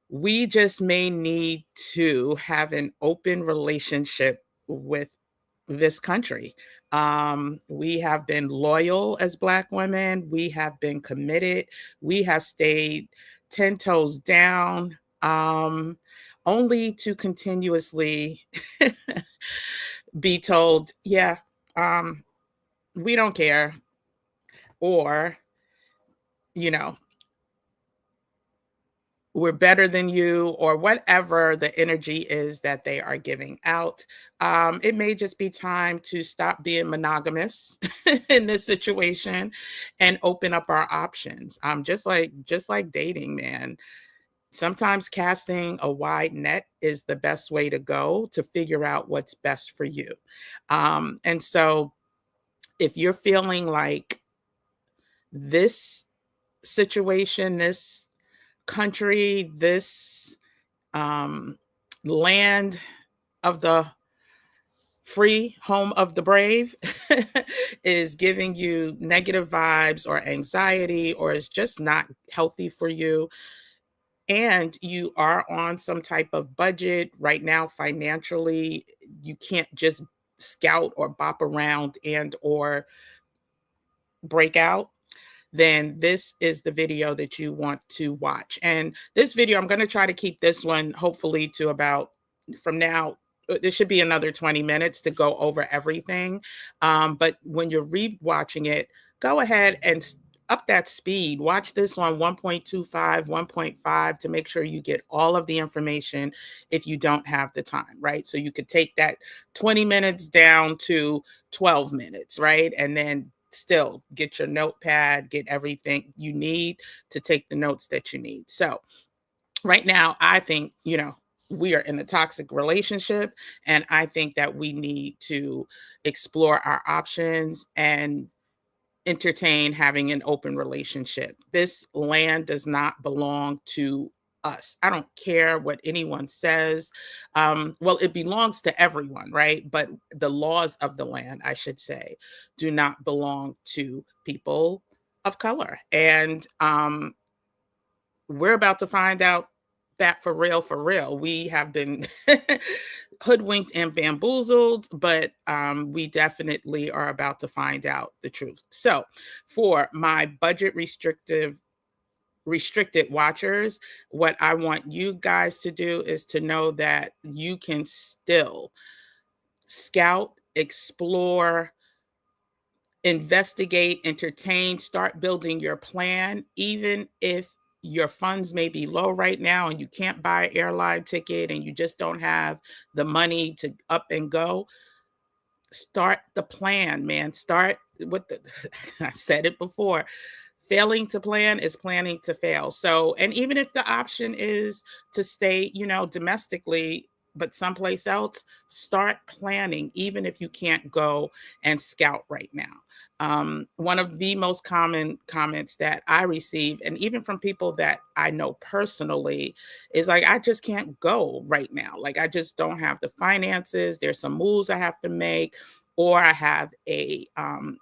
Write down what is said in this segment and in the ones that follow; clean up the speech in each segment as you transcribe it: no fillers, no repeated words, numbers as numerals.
We just may need to have an open relationship with this country. We have been loyal as Black women. We have been committed. We have stayed 10 toes down, only to continuously be told, yeah, um, we don't care, or, you know, we're better than you, or whatever the energy is that they are giving out. It may just be time to stop being monogamous in this situation and open up our options. Just like dating, man. Sometimes casting a wide net is the best way to go to figure out what's best for you. And so if you're feeling like this situation, this country, this um, land of the free, home of the brave, is giving you negative vibes or anxiety, or is just not healthy for you, and you are on some type of budget right now financially, you can't just scout or bop around and or break out, then this is the video that you want to watch. And this video, I'm going to try to keep this one hopefully to about, from now, there should be another 20 minutes to go over everything. But when you're re-watching it, go ahead and up that speed. Watch this on 1.25, 1.5 to make sure you get all of the information if you don't have the time, right? So you could take that 20 minutes down to 12 minutes, right? And then still get your notepad, get everything you need to take the notes that you need. So right now, I think, we are in a toxic relationship, and I think that we need to explore our options and entertain having an open relationship. This land does not belong to us. I don't care what anyone says. Well, it belongs to everyone, right? But the laws of the land, I should say, do not belong to people of color. And we're about to find out that for real, for real. We have been hoodwinked and bamboozled, but we definitely are about to find out the truth. So for my budget restricted watchers, what I want you guys to do is to know that you can still scout, explore, investigate, entertain, start building your plan, even if your funds may be low right now and you can't buy an airline ticket and you just don't have the money to up and go. Start the plan, man. Start with the, I said it before, failing to plan is planning to fail. So, and even if the option is to stay, domestically, but someplace else, start planning, even if you can't go and scout right now. One of the most common comments that I receive, and even from people that I know personally, is like, I just can't go right now. Like, I just don't have the finances. There's some moves I have to make, or I have a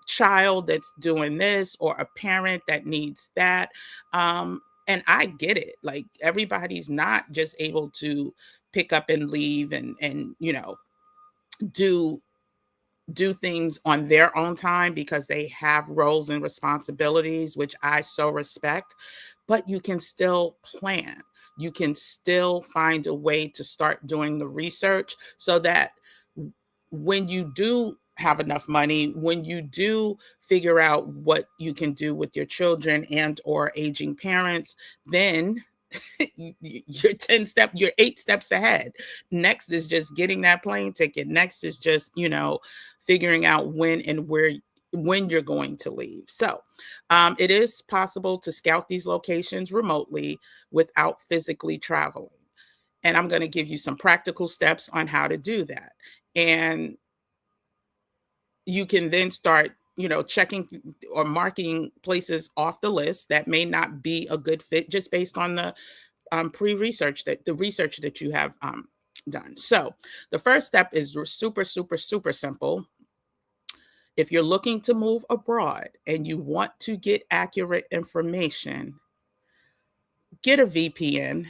child that's doing this, or a parent that needs that. And I get it. Like, everybody's not just able to pick up and leave and do things on their own time because they have roles and responsibilities, which I so respect. But you can still plan. You can still find a way to start doing the research so that when you do have enough money, when you do figure out what you can do with your children and or aging parents, then you're 8 steps ahead. Next is just getting that plane ticket. Next is just, figuring out when and when you're going to leave. So it is possible to scout these locations remotely without physically traveling. And I'm going to give you some practical steps on how to do that. And you can then start, checking or marking places off the list that may not be a good fit just based on the research that you have done. So the first step is super, super, super simple. If you're looking to move abroad and you want to get accurate information, get a VPN.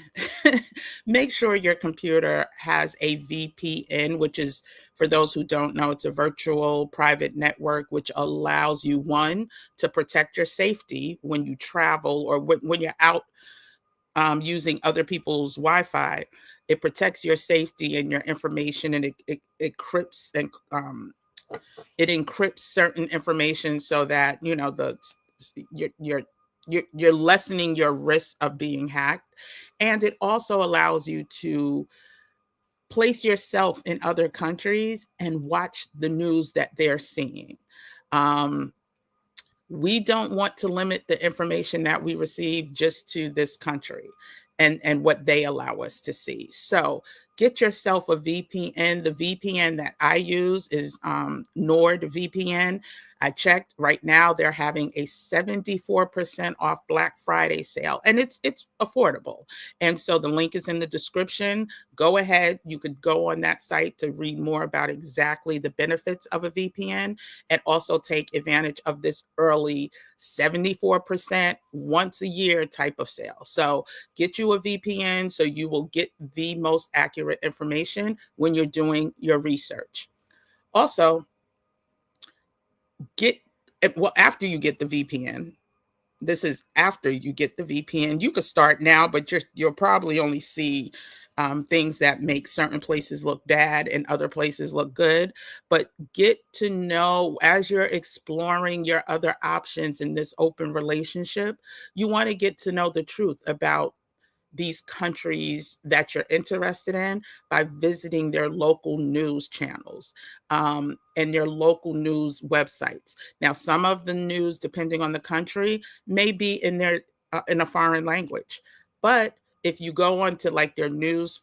make sure your computer has a VPN, which is, for those who don't know, it's a virtual private network, which allows you, one, to protect your safety when you travel or when you're out using other people's Wi-Fi. It protects your safety and your information, and it encrypts and it encrypts certain information so that you're you're lessening your risk of being hacked. And it also allows you to place yourself in other countries and watch the news that they're seeing. Um, we don't want to limit the information that we receive just to this country and what they allow us to see. So get yourself a VPN. The VPN that I use is NordVPN. I checked right now; they're having a 74% off Black Friday sale, and it's affordable. And so the link is in the description. Go ahead; you could go on that site to read more about exactly the benefits of a VPN, and also take advantage of this early 74% once a year type of sale. So get you a VPN so you will get the most accurate information when you're doing your research. Also, get well, after you get the VPN, this is after you get the VPN. You could start now, but you'll probably only see things that make certain places look bad and other places look good. But get to know, as you're exploring your other options in this open relationship, you want to get to know the truth about these countries that you're interested in by visiting their local news channels and their local news websites. Now, some of the news, depending on the country, may be in a foreign language, but if you go on to like their news,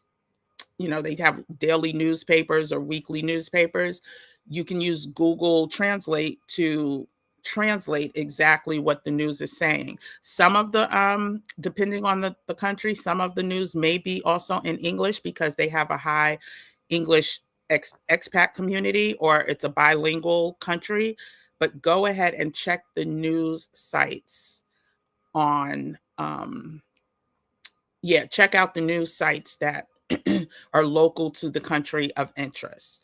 they have daily newspapers or weekly newspapers. You can use Google Translate to translate exactly what the news is saying. Some of the, depending on the country, some of the news may be also in English because they have a high English expat community, or it's a bilingual country. But go ahead and check the news sites on, check out the news sites that are local to the country of interest.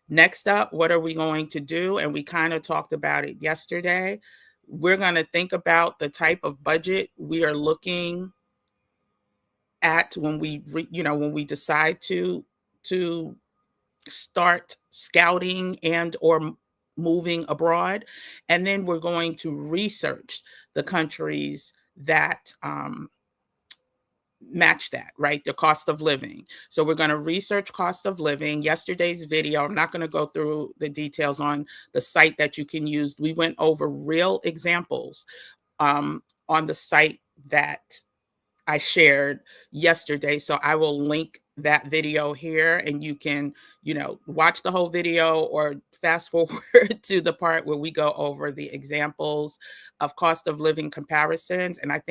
Next up, what are we going to do? And we kind of talked about it yesterday. We're going to think about the type of budget we are looking at when we decide to start scouting and or moving abroad. And then we're going to research the countries that match that, right? The cost of living. So we're going to research cost of living. Yesterday's video, I'm not going to go through the details on the site that you can use. We went over real examples on the site that I shared yesterday. So I will link that video here, and you can, watch the whole video or fast forward to the part where we go over the examples of cost of living comparisons. And I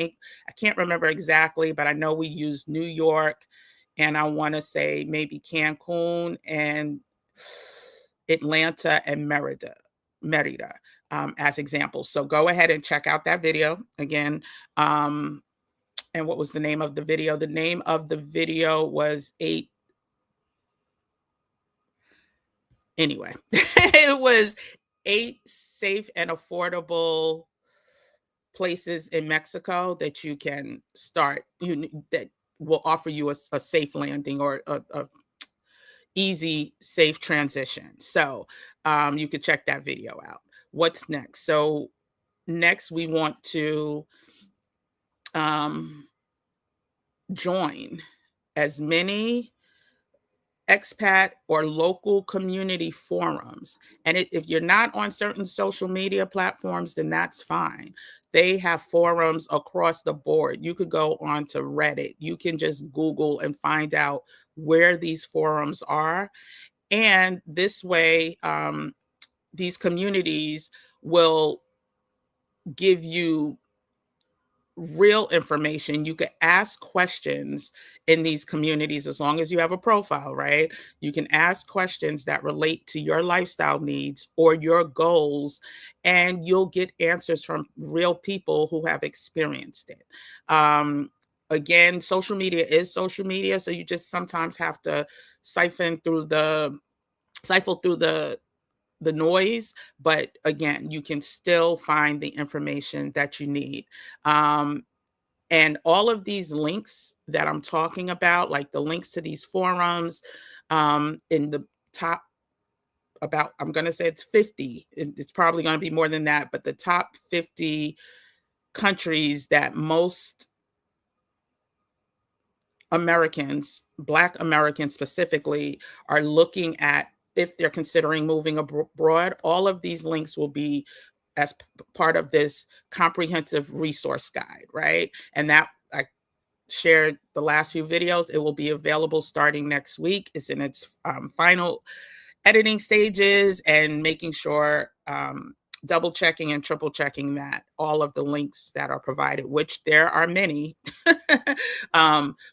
can't remember exactly, but I know we used New York, and I want to say maybe Cancun and Atlanta and Merida as examples. So go ahead and check out that video again. And what was the name of the video? The name of the video was it was 8 safe and affordable places in Mexico that you can start, that will offer you a safe landing or a easy, safe transition. So you could check that video out. What's next? So next we want to join as many expat or local community forums. And if you're not on certain social media platforms, then that's fine. They have forums across the board. You could go on to Reddit. You can just Google and find out where these forums are. And this way, these communities will give you real information. You could ask questions in these communities as long as you have a profile, right? You can ask questions that relate to your lifestyle needs or your goals, and you'll get answers from real people who have experienced it. again, social media is social media, so you just sometimes have to siphon through the the noise, but again, you can still find the information that you need. And all of these links that I'm talking about, like the links to these forums, in the top, about, I'm going to say it's 50, it's probably going to be more than that, but the top 50 countries that most Americans, Black Americans specifically, are looking at if they're considering moving abroad, all of these links will be as part of this comprehensive resource guide, right? And that I shared the last few videos. It will be available starting next week. It's in its final editing stages, and making sure, double checking and triple checking that all of the links that are provided, which there are many,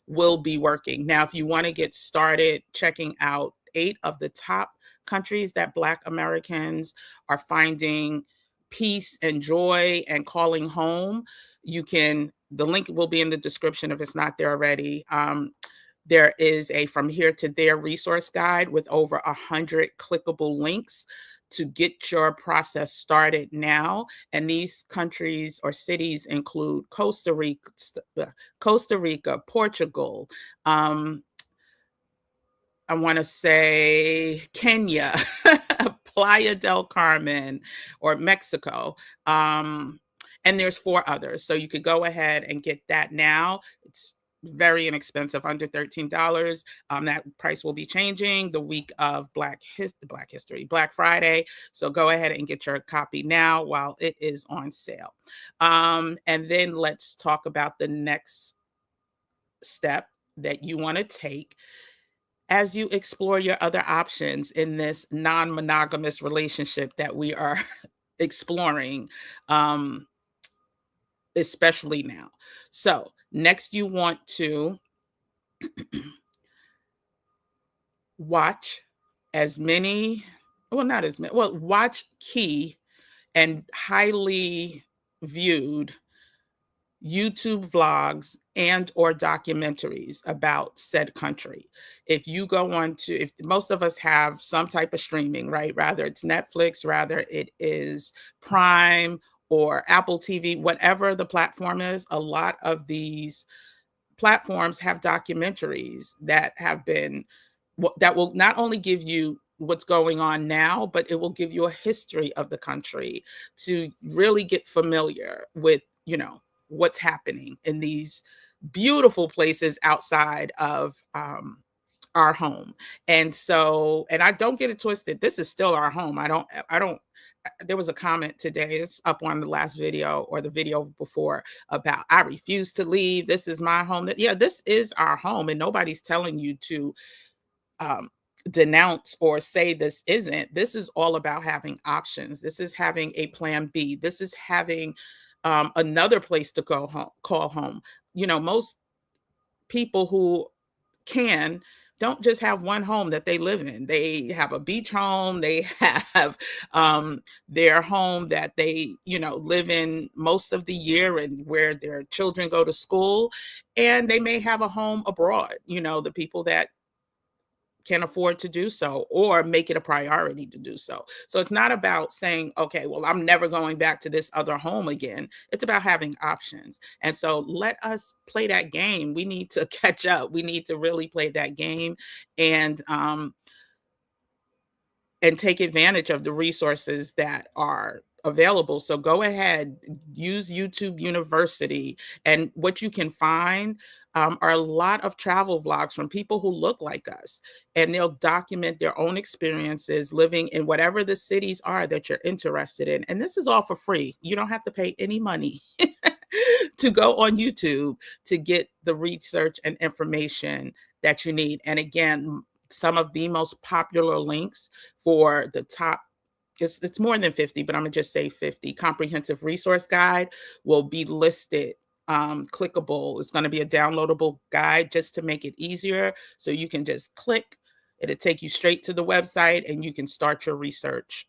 will be working. Now, if you want to get started checking out 8 of the top countries that Black Americans are finding peace and joy and calling home, you can, the link will be in the description if it's not there already. There is a From Here to There resource guide with over 100 clickable links to get your process started now. And these countries or cities include Costa Rica, Portugal, I want to say Kenya, Playa del Carmen, or Mexico. And there's 4 others. So you could go ahead and get that now. It's very inexpensive, under $13. That price will be changing the week of Black Friday. So go ahead and get your copy now while it is on sale. And then let's talk about the next step that you want to take as you explore your other options in this non-monogamous relationship that we are exploring, especially now. So next, you want to watch as many, well, not as many, well, watch key and highly viewed YouTube vlogs and or documentaries about said country. If you go on to, if most of us have some type of streaming, right? Rather it's Netflix, rather it is Prime or Apple TV, whatever the platform is, a lot of these platforms have documentaries that have been, that will not only give you what's going on now, but it will give you a history of the country to really get familiar with, you know, what's happening in these beautiful places outside of our home. And so, and I don't get it twisted, this is still our home. I don't, there was a comment today, it's up on the last video or the video before, about I refuse to leave. This is my home. Yeah, this is our home, and nobody's telling you to um, denounce or say this isn't. This is all about having options. This is having a plan B. This is having another place to go home, call home. You know, most people who can don't just have one home that they live in. They have a beach home. They have their home that they, you know, live in most of the year and where their children go to school. And they may have a home abroad, you know, the people that can afford to do so or make it a priority to do so. So it's not about saying, okay, well, I'm never going back to this other home again. It's about having options. And so let us play that game. We need to catch up. We need to really play that game and take advantage of the resources that are available. So go ahead, use YouTube University, and what you can find are a lot of travel vlogs from people who look like us, and they'll document their own experiences living in whatever the cities are that you're interested in. And this is all for free. You don't have to pay any money to go on YouTube to get the research and information that you need. And again, some of the most popular links for the top, it's more than 50, but I'm gonna just say 50 comprehensive resource guide will be listed. Clickable, it's going to be a downloadable guide just to make it easier, so you can just click, it'll take you straight to the website, and you can start your research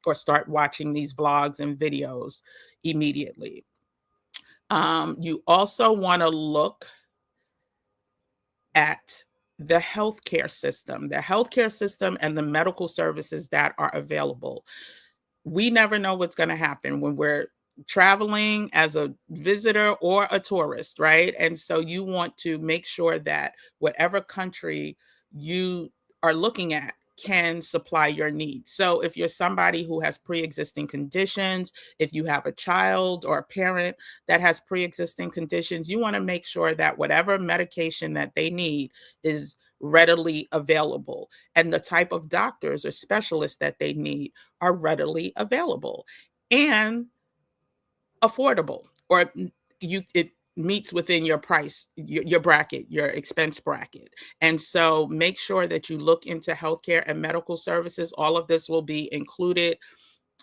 or start watching these vlogs and videos immediately. You also want to look at the healthcare system and the medical services that are available. We never know what's going to happen when we're traveling as a visitor or a tourist, right? And so you want to make sure that whatever country you are looking at can supply your needs. So if you're somebody who has pre-existing conditions, if you have a child or a parent that has pre-existing conditions, you want to make sure that whatever medication that they need is readily available, and the type of doctors or specialists that they need are readily available and affordable, or it meets within your price, your bracket, your expense bracket. And so make sure that you look into healthcare and medical services. All of this will be included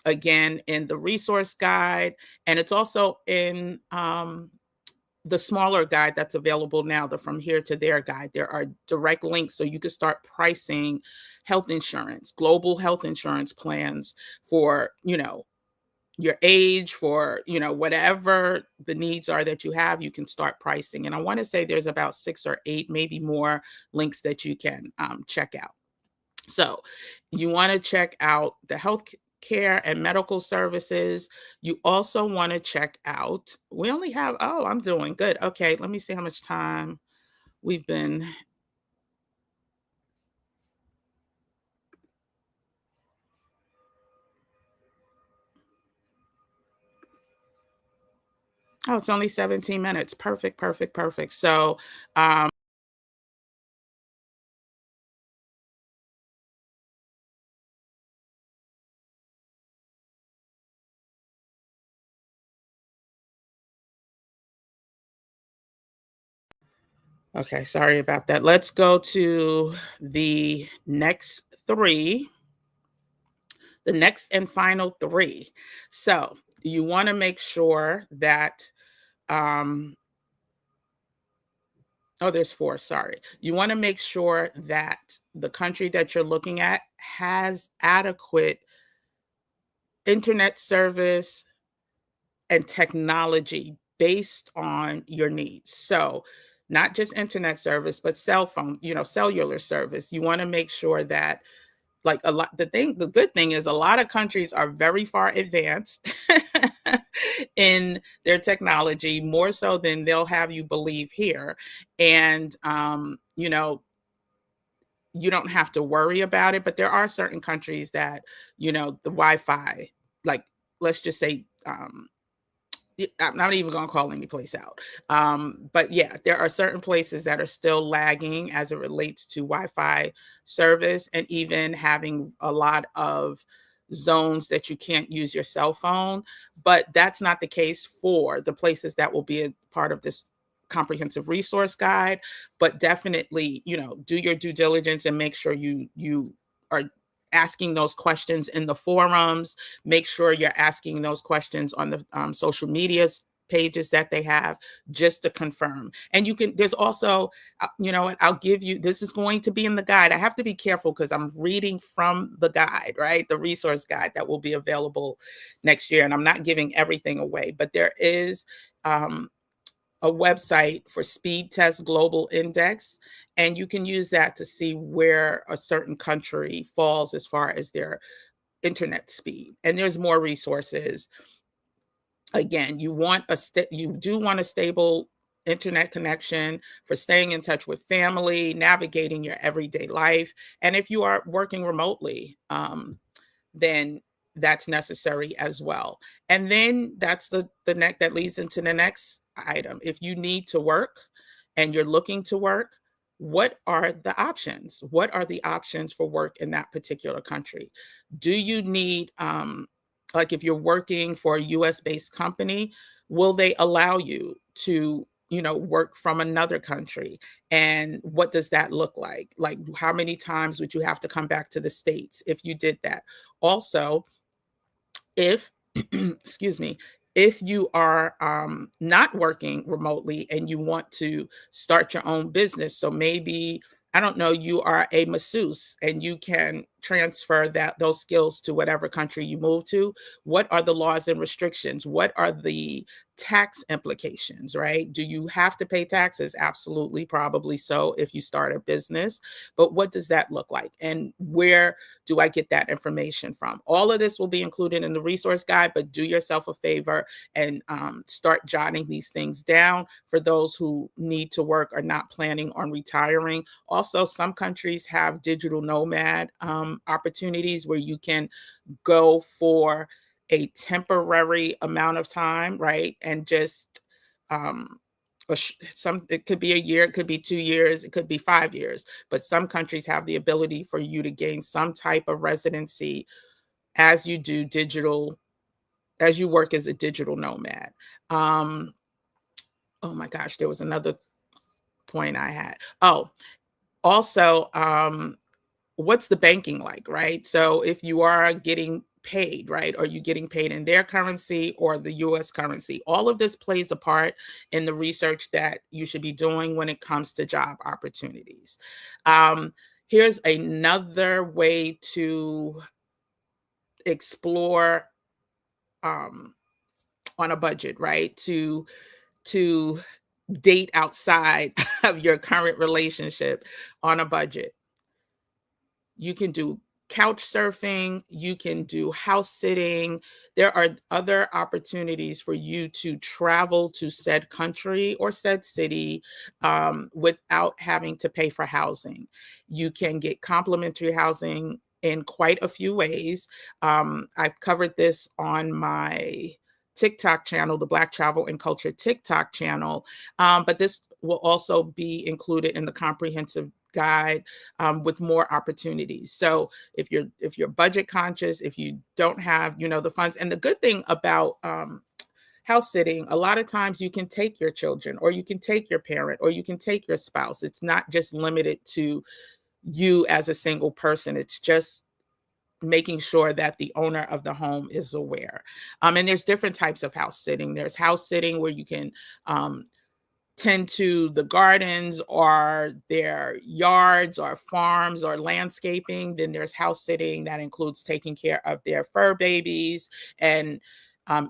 again in the resource guide, and it's also in the smaller guide that's available now, the From Here to There guide. There are direct links so you can start pricing health insurance, global health insurance plans for, your age, for, whatever the needs are that you have, you can start pricing. And I want to say there's about 6 or 8, maybe more links that you can check out. So you want to check out the health care and medical services. You also want to check out, we only have, oh, I'm doing good. Okay, let me see how much time we've been. Oh, it's only 17 minutes. Perfect, perfect, perfect. So, okay, sorry about that. Let's go to the next three, the next and final three. So, you want to make sure that, um, oh, there's four, sorry. You want to make sure that the country that you're looking at has adequate internet service and technology based on your needs. So, not just internet service, but cell phone, cellular service. You want to make sure that, like, the good thing is a lot of countries are very far advanced in their technology, more so than they'll have you believe here. And you don't have to worry about it, but there are certain countries that, the Wi-Fi, like, let's just say, I'm not even going to call any place out. But yeah, there are certain places that are still lagging as it relates to Wi-Fi service, and even having a lot of zones that you can't use your cell phone. But that's not the case for the places that will be a part of this comprehensive resource guide. But definitely, do your due diligence and make sure you are asking those questions in the forums. Make sure you're asking those questions on the social media pages that they have, just to confirm. And there's also, you know what, I'll give you, this is going to be in the guide. I have to be careful because I'm reading from the guide, right? The resource guide that will be available next year. And I'm not giving everything away, but there is a website for Speed Test Global Index, and you can use that to see where a certain country falls as far as their internet speed. And there's more resources. Again, you do want a stable internet connection for staying in touch with family, navigating your everyday life, and if you are working remotely, then that's necessary as well. And then that's the neck that leads into the next item. If you need to work and you're looking to work, what are the options? What are the options for work in that particular country? Do you need, like, if you're working for a US based company, will they allow you to, work from another country? And what does that look like? Like, how many times would you have to come back to the States if you did that? Also, if excuse me, if you are not working remotely and you want to start your own business, so maybe, I don't know, you are a masseuse and you can transfer those skills to whatever country you move to. What are the laws and restrictions? What are the tax implications, right? Do you have to pay taxes? Absolutely, probably so if you start a business. But what does that look like? And where do I get that information from? All of this will be included in the resource guide, but do yourself a favor and start jotting these things down for those who need to work or not planning on retiring. Also, some countries have digital nomad opportunities where you can go for a temporary amount of time, right? And just it could be a year, it could be 2 years, it could be 5 years, but some countries have the ability for you to gain some type of residency as you do digital, as you work as a digital nomad. Um, oh my gosh, there was another point I had. Oh, also, what's the banking like, right? So if you are getting paid, right, are you getting paid in their currency or the US currency? All of this plays a part in the research that you should be doing when it comes to job opportunities. Here's another way to explore on a budget, right? To date outside of your current relationship on a budget. You can do couch surfing, you can do house sitting. There are other opportunities for you to travel to said country or said city without having to pay for housing. You can get complimentary housing in quite a few ways. I've covered this on my TikTok channel, the Black Travel and Culture TikTok channel, but this will also be included in the comprehensive guide with more opportunities. So if you're budget conscious, if you don't have the funds, and the good thing about house sitting, a lot of times you can take your children, or you can take your parent, or you can take your spouse. It's not just limited to you as a single person. It's just making sure that the owner of the home is aware. And there's different types of house sitting. There's house sitting where you can tend to the gardens or their yards or farms or landscaping. Then there's house sitting that includes taking care of their fur babies and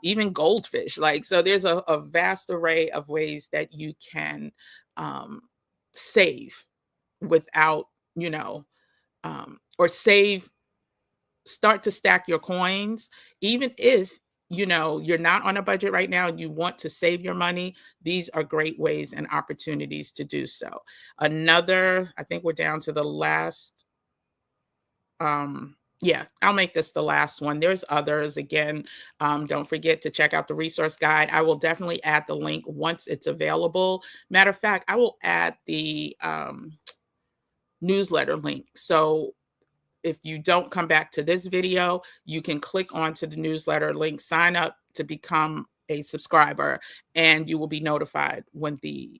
even goldfish. So there's a vast array of ways that you can save without, or save, start to stack your coins, even if you're not on a budget right now and you want to save your money. These are great ways and opportunities to do so. I think we're down to the last. Yeah, I'll make this the last one. There's others. Again, don't forget to check out the resource guide. I will definitely add the link once it's available. Matter of fact, I will add the newsletter link. So if you don't come back to this video, you can click onto the newsletter link, sign up to become a subscriber, and you will be notified when the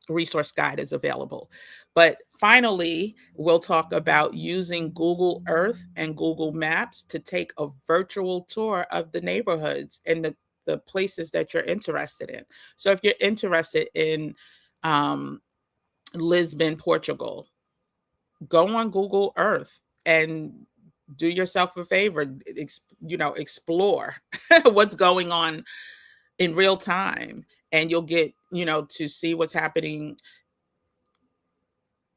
resource guide is available. But finally, we'll talk about using Google Earth and Google Maps to take a virtual tour of the neighborhoods and the places that you're interested in. So if you're interested in Lisbon, Portugal, go on Google Earth and do yourself a favor, explore what's going on in real time, and you'll get, to see what's happening,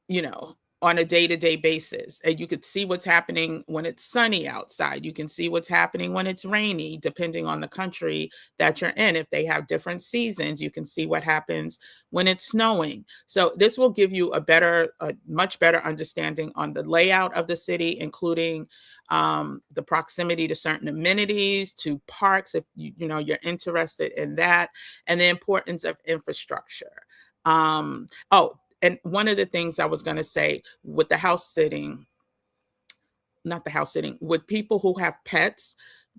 you know, on a day-to-day basis. And you could see what's happening when it's sunny outside. You can see what's happening when it's rainy, depending on the country that you're in. If they have different seasons, you can see what happens when it's snowing. So this will give you a much better understanding on the layout of the city, including the proximity to certain amenities, to parks, if you're interested in that, and the importance of infrastructure. And one of the things I was going to say with with people who have pets,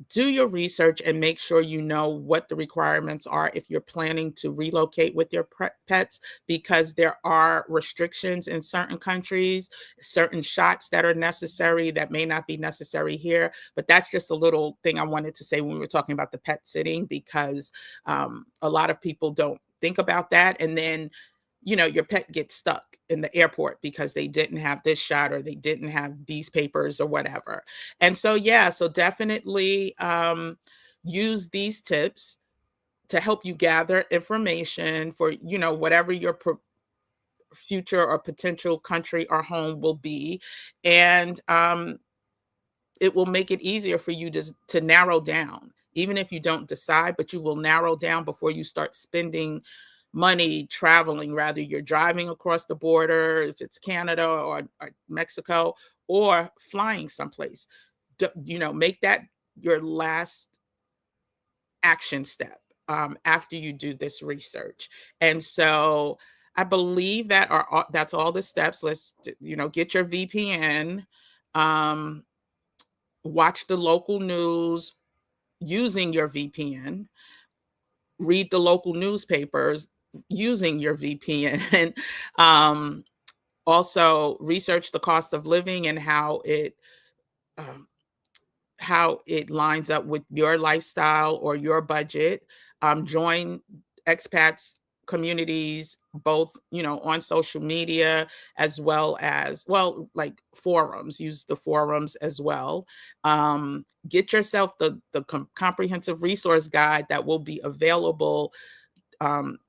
do your research and make sure you know what the requirements are if you're planning to relocate with your pets, because there are restrictions in certain countries, certain shots that are necessary that may not be necessary here. But that's just a little thing I wanted to say when we were talking about the pet sitting, because a lot of people don't think about that. And then your pet gets stuck in the airport because they didn't have this shot or they didn't have these papers or whatever. And so, yeah, so definitely use these tips to help you gather information for, whatever your future or potential country or home will be. And it will make it easier for you to narrow down, even if you don't decide, but you will narrow down before you start spending money traveling, rather you're driving across the border, if it's Canada or Mexico, or flying someplace. Make that your last action step after you do this research. And so I believe that's all the steps. Let's, get your VPN, um, watch the local news using your VPN, read the local newspapers using your VPN. um, Also research the cost of living and um, how it lines up with your lifestyle or your budget. Join expats communities, both, on social media, as well as, like forums. Use the forums as well. Get yourself the comprehensive resource guide that will be available um,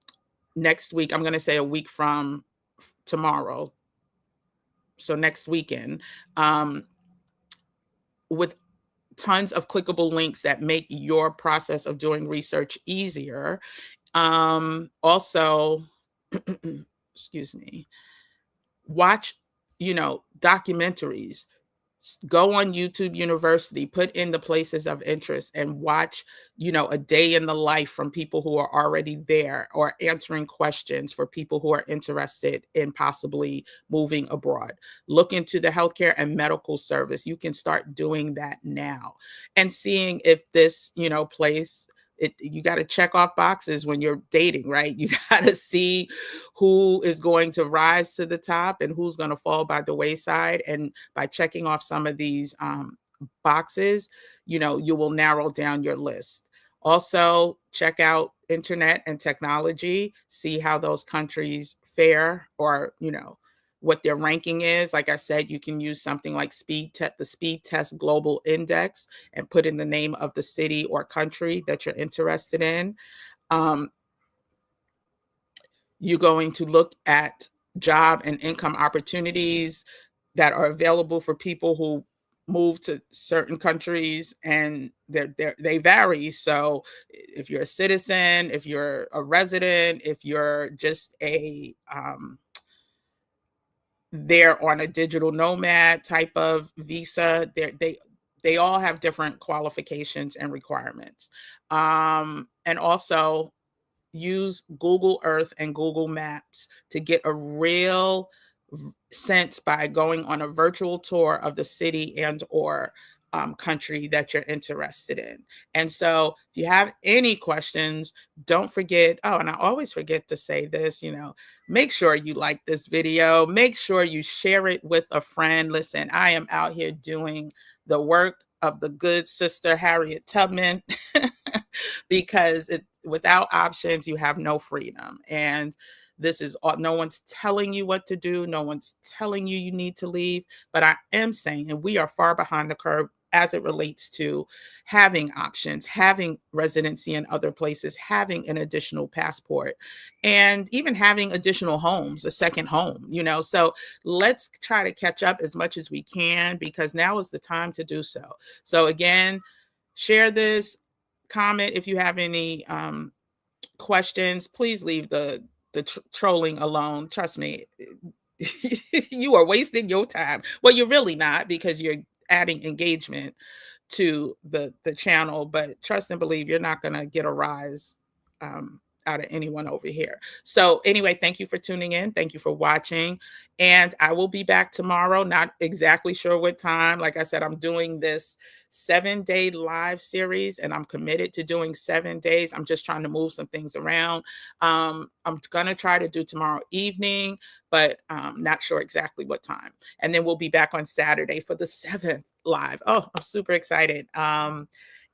next week. I'm going to say a week from tomorrow, so next weekend, with tons of clickable links that make your process of doing research easier. Also, excuse me, watch, documentaries. Go on YouTube University, put in the places of interest and watch, a day in the life from people who are already there, or answering questions for people who are interested in possibly moving abroad. Look into the healthcare and medical service. You can start doing that now and seeing if this, place, you got to check off boxes when you're dating, right? You got to see who is going to rise to the top and who's going to fall by the wayside. And by checking off some of these boxes, you will narrow down your list. Also, check out internet and technology, see how those countries fare, or, what their ranking is. Like I said, you can use something like the Speed Test Global Index, and put in the name of the city or country that you're interested in. Um, you're going to look at job and income opportunities that are available for people who move to certain countries, and they vary. So if you're a citizen, if you're a resident, if you're just they're on a digital nomad type of visa, they all have different qualifications and requirements. And also use Google Earth and Google Maps to get a real sense by going on a virtual tour of the city and or country that you're interested in. And so if you have any questions, don't forget, oh, and I always forget to say this, make sure you like this video, make sure you share it with a friend. Listen, I am out here doing the work of the good sister Harriet Tubman because without options, you have no freedom. And this is all, no one's telling you what to do. No one's telling you need to leave. But I am saying, and we are far behind the curve as it relates to having options, having residency in other places, having an additional passport, and even having additional homes, a second home, So let's try to catch up as much as we can, because now is the time to do so. So again, share this, comment if you have any questions. Please leave the trolling alone. Trust me, you are wasting your time. Well, you're really not, because you're adding engagement to the channel, but trust and believe you're not going to get a rise out of anyone over here. So anyway, thank you for tuning in. Thank you for watching. And I will be back tomorrow. Not exactly sure what time. Like I said, I'm doing this 7-day live series, and I'm committed to doing 7 days. I'm just trying to move some things around. I'm going to try to do tomorrow evening, but not sure exactly what time. And then we'll be back on Saturday for the 7th live. Oh, I'm super excited.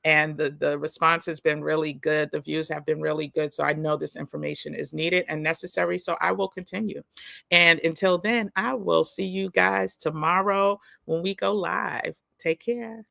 and the response has been really good. The views have been really good. So I know this information is needed and necessary. So I will continue. And until then, I will see you guys tomorrow when we go live. Take care.